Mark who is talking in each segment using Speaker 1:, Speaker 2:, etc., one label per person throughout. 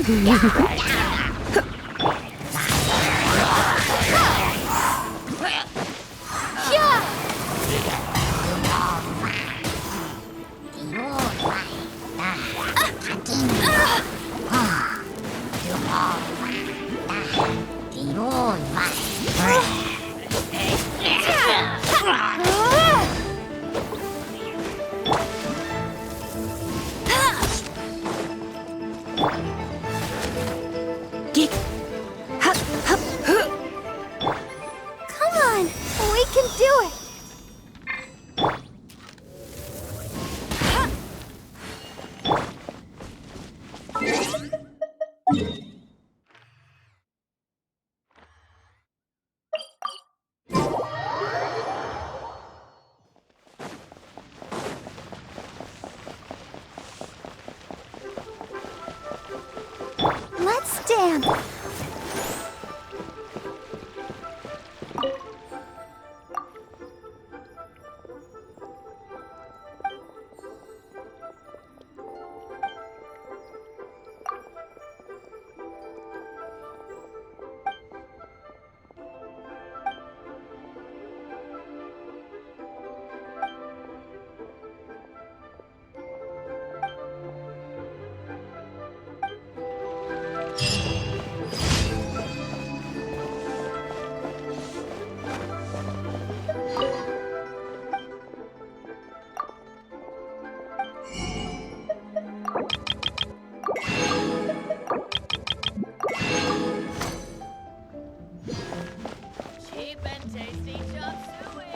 Speaker 1: Come on, we can do it. Let's dance.
Speaker 2: Cheap and tasty chop suey.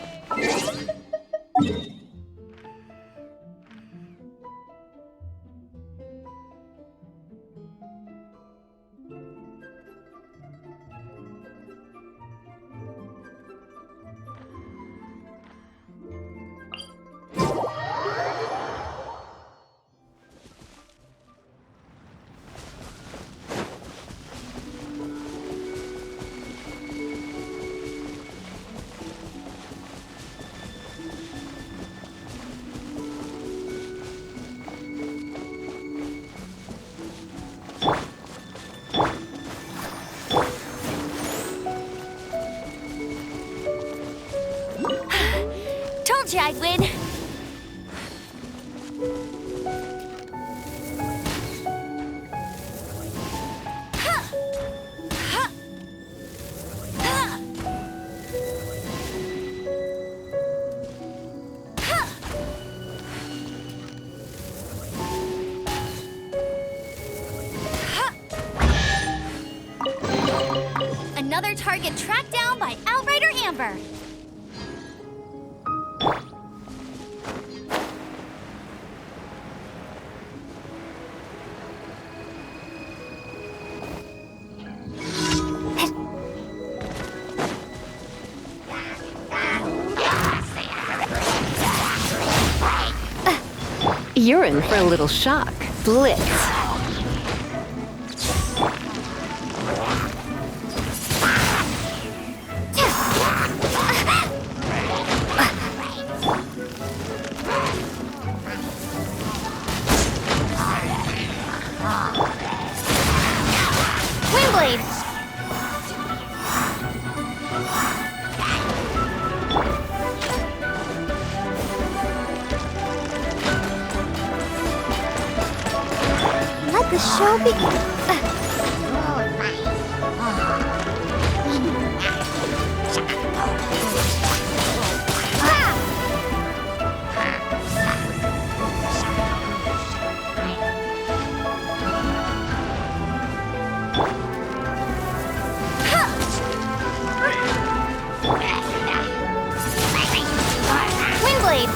Speaker 1: Told you I'd win. Another target tracked down by Outrider Amber.
Speaker 3: You're in for a little shock. Blitz.
Speaker 1: Windblade. Let the show begin. Windblade.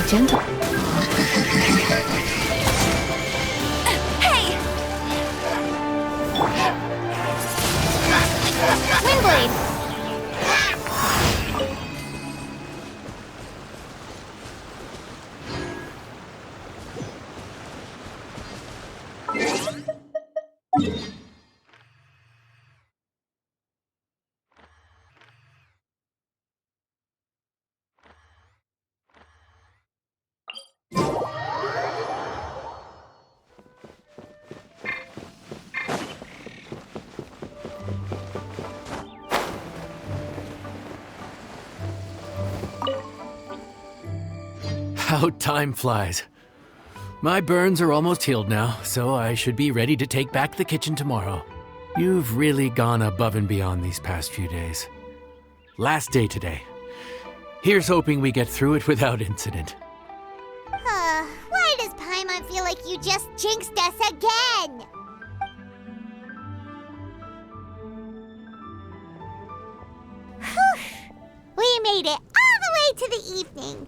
Speaker 3: gentle.
Speaker 1: Hey! Windblade!
Speaker 4: How time flies. My burns are almost healed now, so I should be ready to take back the kitchen tomorrow. You've really gone above and beyond these past few days. Last day today. Here's hoping we get through it without incident.
Speaker 1: Why does Paimon feel like you just jinxed us again? We made it all the way to the evening.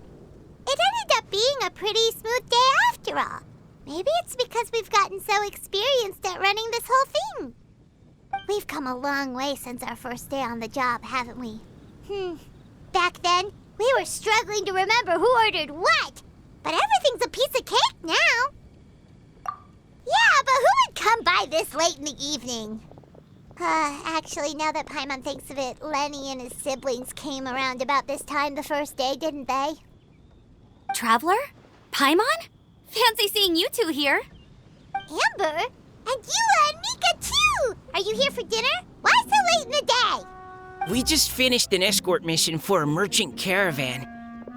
Speaker 1: It ended up being a pretty smooth day after all. Maybe it's because we've gotten so experienced at running this whole thing. We've come a long way since our first day on the job, haven't we? Back then, we were struggling to remember who ordered what. But everything's a piece of cake now. Yeah, but who would come by this late in the evening? Actually, now that Paimon thinks of it, Lenny and his siblings came around about this time the first day, didn't they?
Speaker 5: Traveler? Paimon? Fancy seeing you two here.
Speaker 1: Amber? And Eula and Mika, too! Are you here for dinner? Why so late in the day?
Speaker 6: We just finished an escort mission for a merchant caravan.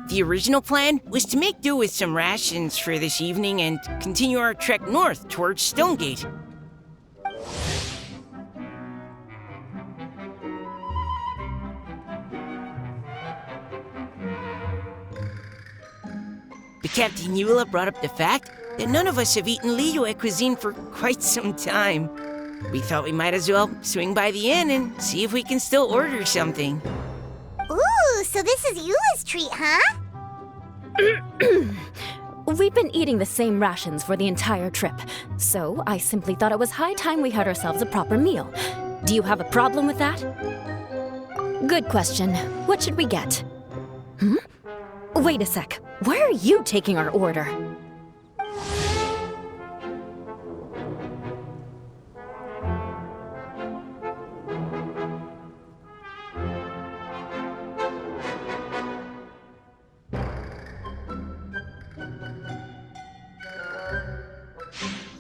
Speaker 6: The original plan was to make do with some rations for this evening and continue our trek north towards Stonegate. But Captain Eula brought up the fact that none of us have eaten Liyue at Cuisine for quite some time. We thought we might as well swing by the inn and see if we can still order something.
Speaker 1: Ooh, so this is Eula's treat, huh?
Speaker 5: We've been eating the same rations for the entire trip, so I simply thought it was high time we had ourselves a proper meal. Do you have a problem with that? Good question. What should we get? Wait a sec. Why are you taking our order?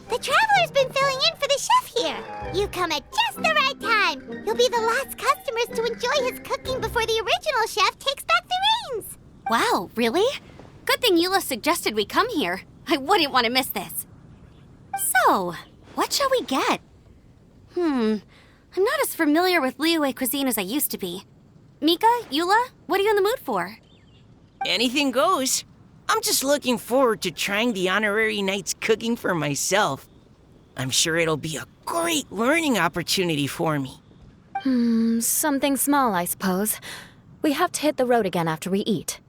Speaker 1: The Traveler's been filling in for the chef here. You come at just the right time. You'll be the last customers to enjoy his cooking before the original chef takes back the reins.
Speaker 5: Wow, really? Good thing Eula suggested we come here. I wouldn't want to miss this. So, what shall we get? I'm not as familiar with Liyue cuisine as I used to be. Mika, Eula, what are you in the mood for?
Speaker 6: Anything goes. I'm just looking forward to trying the honorary knight's cooking for myself. I'm sure it'll be a great learning opportunity for me.
Speaker 5: Something small, I suppose. We have to hit the road again after we eat.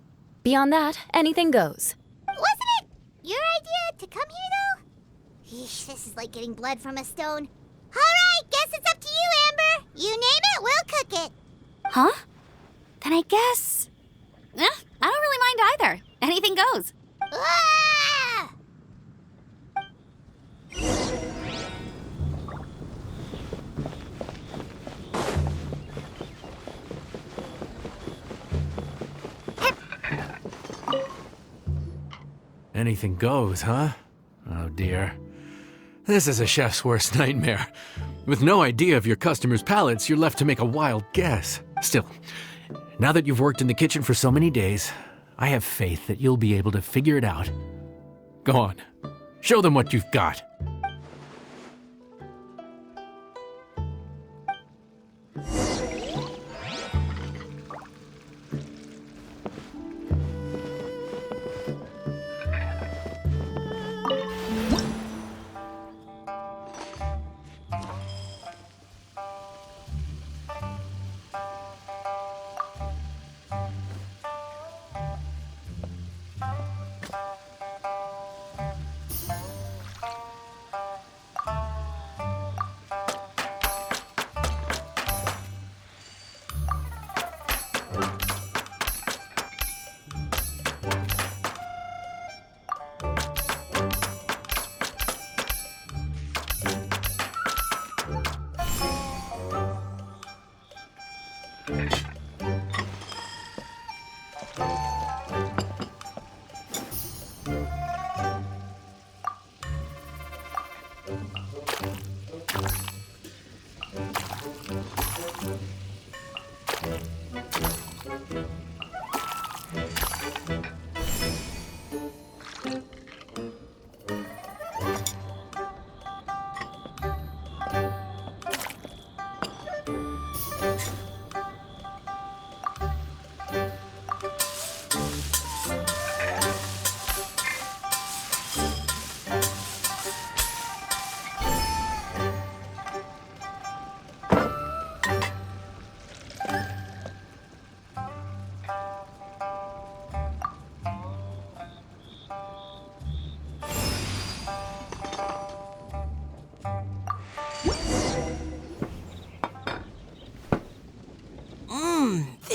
Speaker 5: Beyond that, anything goes.
Speaker 1: Wasn't it your idea to come here, though? Eesh, this is like getting blood from a stone. All right, guess it's up to you, Amber. You name it, we'll cook it.
Speaker 5: Huh? Then I guess... I don't really mind either. Anything goes.
Speaker 1: Ah!
Speaker 4: Anything goes, huh? Oh dear. This is a chef's worst nightmare. With no idea of your customers' palates, you're left to make a wild guess. Still, now that you've worked in the kitchen for so many days, I have faith that you'll be able to figure it out. Go on. Show them what you've got.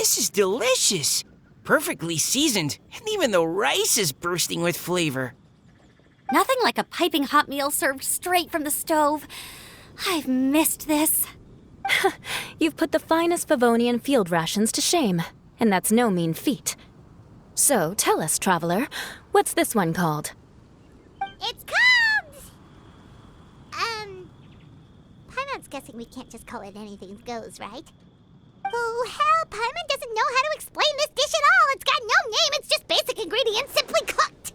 Speaker 6: This is delicious. Perfectly seasoned, and even the rice is bursting with flavor.
Speaker 7: Nothing like a piping hot meal served straight from the stove. I've missed this.
Speaker 5: You've put the finest Favonian field rations to shame, and that's no mean feat. So tell us, traveler, what's this one called?
Speaker 1: It's called... Paimon's guessing we can't just call it anything goes, right? Oh, hell, Paimon doesn't know how to explain this dish at all. It's got no name, it's just basic ingredients simply cooked.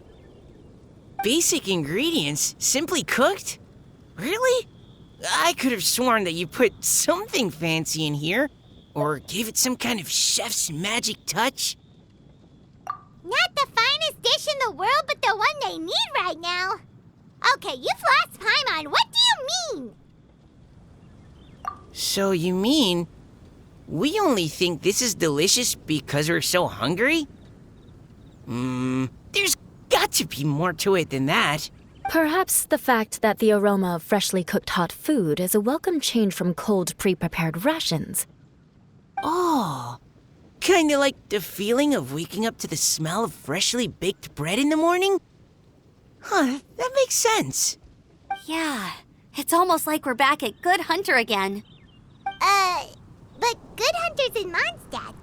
Speaker 6: Basic ingredients, simply cooked? Really? I could have sworn that you put something fancy in here, or gave it some kind of chef's magic touch.
Speaker 1: Not the finest dish in the world, but the one they need right now. Okay, you've lost Paimon. What do you mean?
Speaker 6: So you mean we only think this is delicious because we're so hungry? There's got to be more to it than that.
Speaker 5: Perhaps the fact that the aroma of freshly cooked hot food is a welcome change from cold, pre-prepared rations.
Speaker 6: Oh, kinda like the feeling of waking up to the smell of freshly baked bread in the morning? Huh, that makes sense.
Speaker 7: Yeah, it's almost like we're back at Good Hunter again.
Speaker 1: But Good Hunter's in Mondstadt.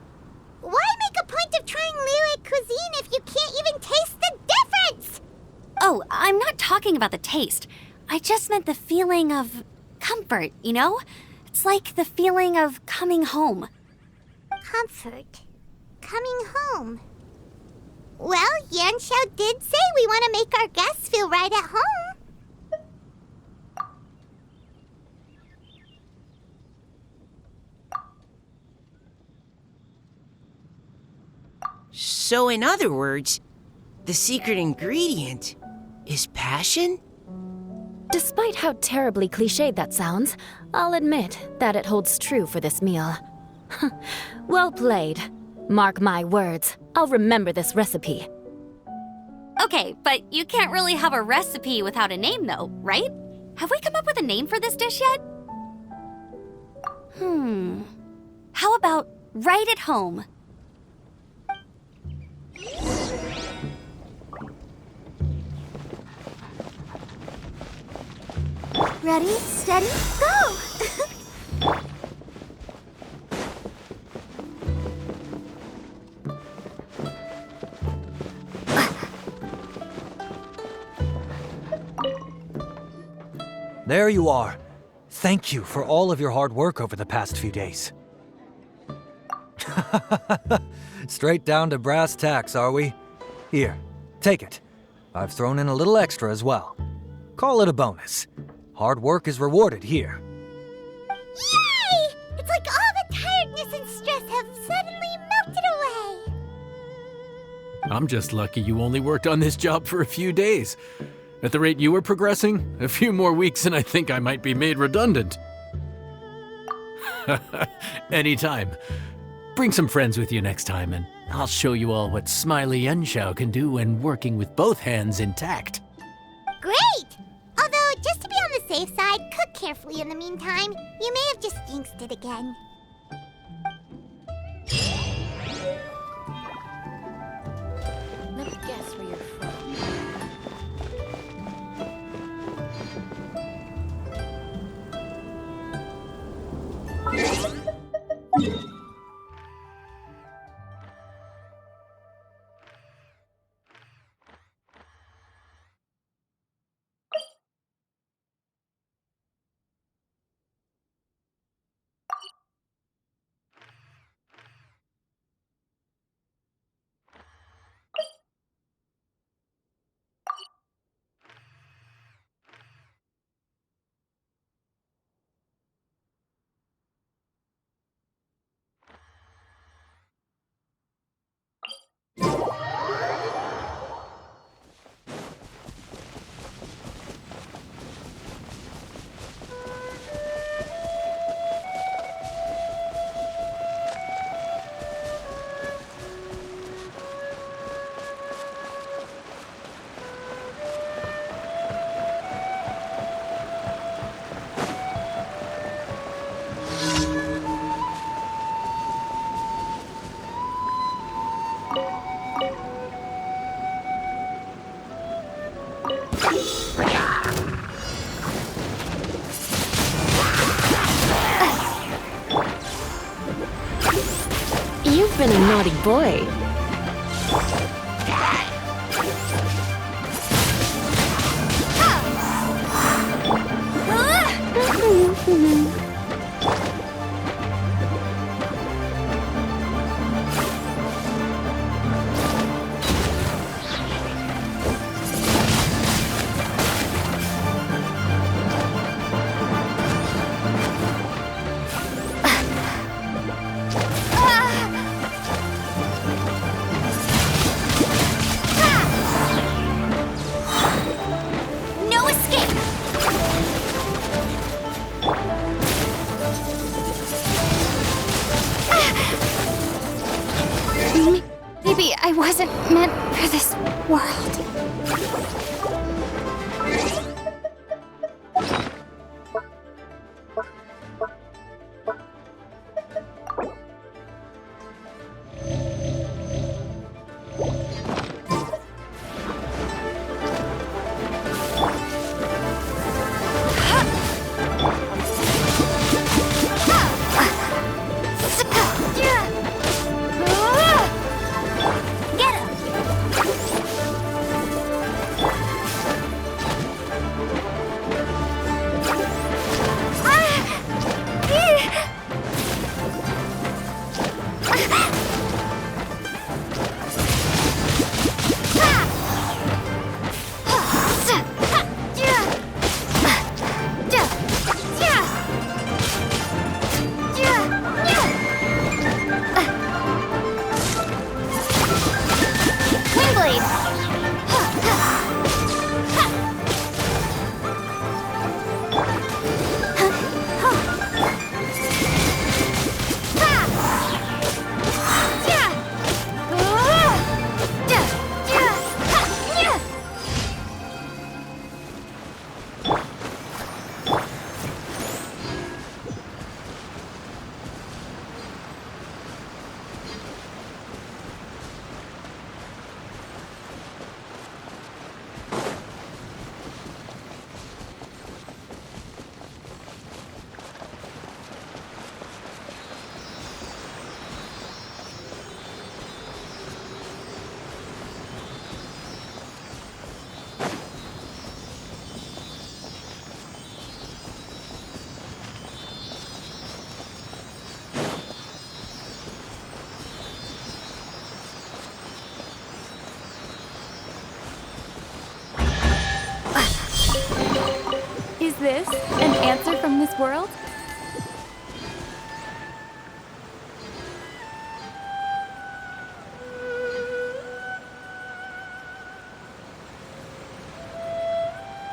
Speaker 1: Why make a point of trying Liyue cuisine if you can't even taste the difference?
Speaker 7: Oh, I'm not talking about the taste. I just meant the feeling of comfort, you know? It's like the feeling of coming home.
Speaker 1: Comfort. Coming home. Well, Yanxiao did say we want to make our guests feel right at home.
Speaker 6: So in other words, the secret ingredient is passion?
Speaker 5: Despite how terribly cliched that sounds, I'll admit that it holds true for this meal. Well played. Mark my words, I'll remember this recipe.
Speaker 7: Okay, but you can't really have a recipe without a name, though, right? Have we come up with a name for this dish yet? How about right at home?
Speaker 1: Ready, steady, go!
Speaker 8: There you are. Thank you for all of your hard work over the past few days. Straight down to brass tacks, are we? Here, take it. I've thrown in a little extra as well. Call it a bonus. Hard work is rewarded here.
Speaker 1: Yay! It's like all the tiredness and stress have suddenly melted away.
Speaker 4: I'm just lucky you only worked on this job for a few days. At the rate you were progressing, a few more weeks and I think I might be made redundant. Anytime. Bring some friends with you next time and I'll show you all what Smiley Yanxiao can do when working with both hands intact.
Speaker 1: Great! Although, just to be on the safe side, cook carefully in the meantime. You may have just jinxed it again.
Speaker 2: Let me guess where you're from.
Speaker 3: been a naughty boy.
Speaker 7: No escape! Maybe I wasn't meant for this world. Get him!
Speaker 5: Is this an answer from this world?